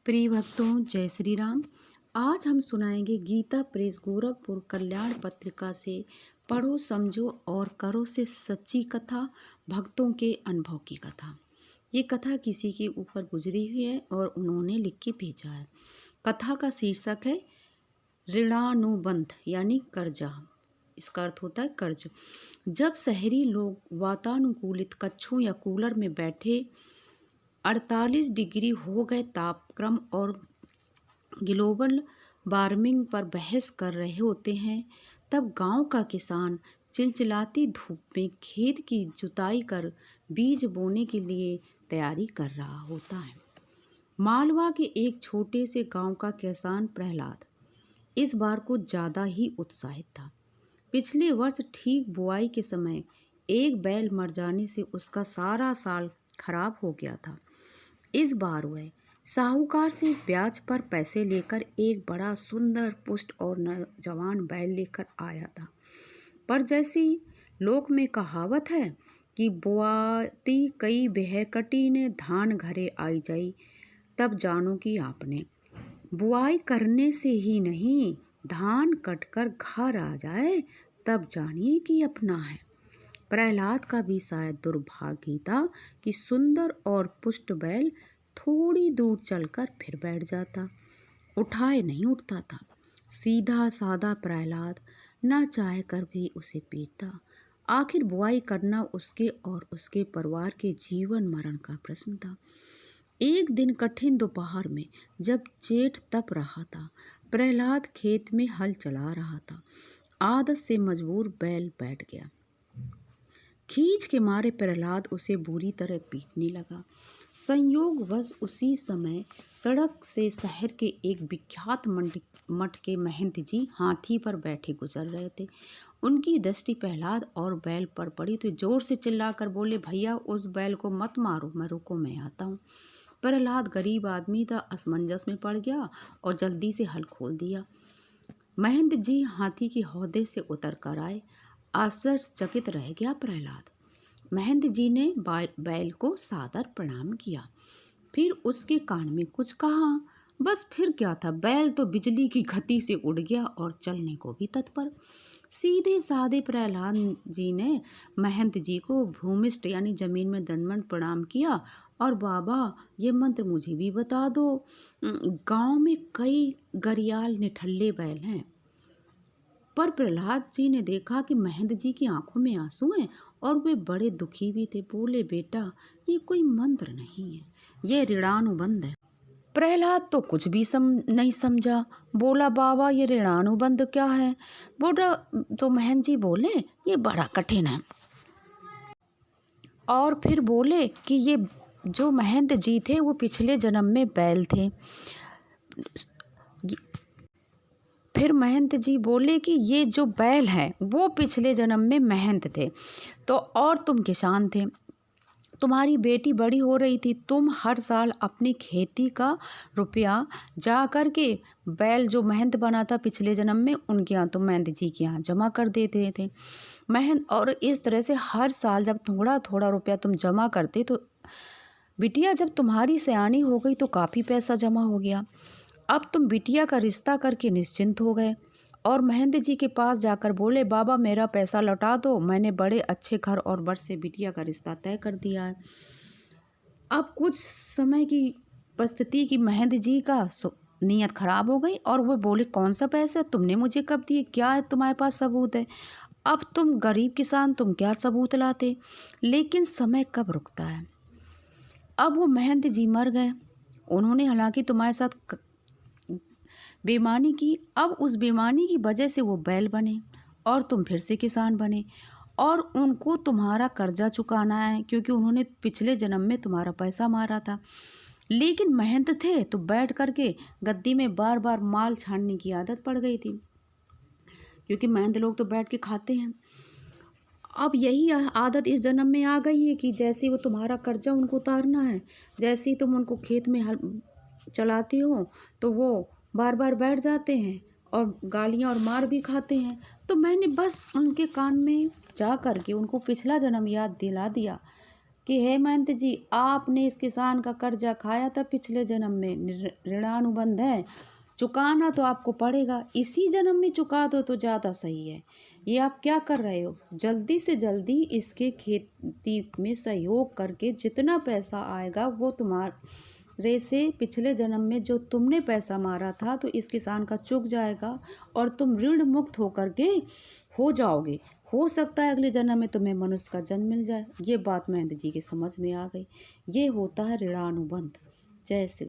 प्रिय भक्तों, जय श्री राम। आज हम सुनाएंगे गीता प्रेस गोरखपुर कल्याण पत्रिका से पढ़ो, समझो और करो से सच्ची कथा, भक्तों के अनुभव की कथा। ये कथा किसी के ऊपर गुजरी हुई है और उन्होंने लिख के भेजा है। कथा का शीर्षक है ऋणानुबंध यानी कर्जा। इसका अर्थ होता है कर्ज। जब शहरी लोग वातानुकूलित कक्षों या कूलर में बैठे 48 डिग्री हो गए तापक्रम और ग्लोबल वार्मिंग पर बहस कर रहे होते हैं, तब गांव का किसान चिलचिलाती धूप में खेत की जुताई कर बीज बोने के लिए तैयारी कर रहा होता है। मालवा के एक छोटे से गांव का किसान प्रहलाद इस बार को ज़्यादा ही उत्साहित था। पिछले वर्ष ठीक बुआई के समय एक बैल मर जाने से उसका सारा साल खराब हो गया था। इस बार वह साहूकार से ब्याज पर पैसे लेकर एक बड़ा सुंदर पुष्ट और नौजवान बैल लेकर आया था। पर जैसी लोक में कहावत है कि बुआती कई बेहकटी ने धान घरे आई जाई, तब जानो कि आपने बुआई करने से ही नहीं, धान कटकर घर आ जाए तब जानिए कि अपना है। प्रहलाद का भी शायद दुर्भाग्य था कि सुंदर और पुष्ट बैल थोड़ी दूर चलकर फिर बैठ जाता, उठाए नहीं उठता था। सीधा साधा प्रहलाद न चाह कर भी उसे पीटता। आखिर बुआई करना उसके और उसके परिवार के जीवन मरण का प्रश्न था। एक दिन कठिन दोपहर में जब जेठ तप रहा था, प्रहलाद खेत में हल चला रहा था। आदत से मजबूर बैल बैठ गया। खींच के मारे प्रहलाद उसे बुरी तरह पीटने लगा। संयोगवश उसी समय सड़क से शहर के एक विख्यात मठ के महंत जी हाथी पर बैठे गुजर रहे थे। उनकी दृष्टि प्रहलाद और बैल पर पड़ी तो जोर से चिल्लाकर बोले, भैया उस बैल को मत मारो, मैं रुको, मैं आता हूँ। प्रहलाद गरीब आदमी था, असमंजस में पड़ गया और जल्दी से हल खोल दिया। महंत जी हाथी के हौदे से उतर कर आए। आश्चर्यचकित रह गया प्रहलाद। महंत जी ने बैल को सादर प्रणाम किया, फिर उसके कान में कुछ कहा। बस फिर क्या था, बैल तो बिजली की गति से उड़ गया और चलने को भी तत्पर। सीधे साधे प्रहलाद जी ने महंत जी को भूमिष्ठ यानी जमीन में दंडवत प्रणाम किया और बाबा ये मंत्र मुझे भी बता दो। गांव में कई गरियाल निठल्ले बैल हैं। पर प्रहलाद जी ने देखा कि महंत जी की आंखों में आंसू हैं और वे बड़े दुखी भी थे। बोले, बेटा ये कोई मंत्र नहीं है, ये ऋणानुबंध है। प्रहलाद तो कुछ भी नहीं समझा। बोला, बाबा ये ऋणानुबंध क्या है? बोला तो महंत जी बोले, ये बड़ा कठिन है। और फिर बोले कि ये जो महंत जी थे वो पिछले जन्म में बैल थे। फिर महंत जी बोले कि ये जो बैल है वो पिछले जन्म में महंत थे, तो और तुम किसान थे। तुम्हारी बेटी बड़ी हो रही थी, तुम हर साल अपनी खेती का रुपया जा कर के बैल जो महंत बना था पिछले जन्म में उनके यहाँ, तुम महंत जी के यहाँ जमा कर देते थे महंत। और इस तरह से हर साल जब थोड़ा थोड़ा रुपया तुम जमा करते तो बिटिया जब तुम्हारी सयानी हो गई तो काफ़ी पैसा जमा हो गया। अब तुम बिटिया का रिश्ता करके निश्चिंत हो गए और महंत जी के पास जाकर बोले, बाबा मेरा पैसा लौटा दो, मैंने बड़े अच्छे घर और वर से बिटिया का रिश्ता तय कर दिया है। अब कुछ समय की परिस्थिति की महंत जी का नीयत खराब हो गई और वो बोले, कौन सा पैसा तुमने मुझे कब दिए, क्या है तुम्हारे पास सबूत है? अब तुम गरीब किसान, तुम क्या सबूत लाते? लेकिन समय कब रुकता है। अब वो महंत जी मर गए। उन्होंने हालांकि तुम्हारे साथ बेईमानी की। अब उस बेईमानी की वजह से वो बैल बने और तुम फिर से किसान बने और उनको तुम्हारा कर्जा चुकाना है, क्योंकि उन्होंने पिछले जन्म में तुम्हारा पैसा मारा था। लेकिन महंत थे तो बैठ करके गद्दी में बार बार माल छानने की आदत पड़ गई थी, क्योंकि महंत लोग तो बैठ के खाते हैं। अब यही आदत इस जन्म में आ गई है कि जैसे वो तुम्हारा कर्जा उनको उतारना है, जैसे ही तुम उनको खेत में हल चलाते हो तो वो बार बार बैठ जाते हैं और गालियाँ और मार भी खाते हैं। तो मैंने बस उनके कान में जा कर के उनको पिछला जन्म याद दिला दिया कि हेमंत जी, आपने इस किसान का कर्जा खाया था पिछले जन्म में, ऋणानुबंध है, चुकाना तो आपको पड़ेगा, इसी जन्म में चुका दो तो ज़्यादा सही है। ये आप क्या कर रहे हो? जल्दी से जल्दी इसके खेती में सहयोग करके जितना पैसा आएगा वो तुम्हारे से पिछले जन्म में जो तुमने पैसा मारा था तो इस किसान का चुक जाएगा और तुम ऋण मुक्त होकर के हो जाओगे। हो सकता है अगले जन्म में तुम्हें मनुष्य का जन्म मिल जाए। ये बात महेंद्र जी के समझ में आ गई। ये होता है ऋणानुबंध। जय श्री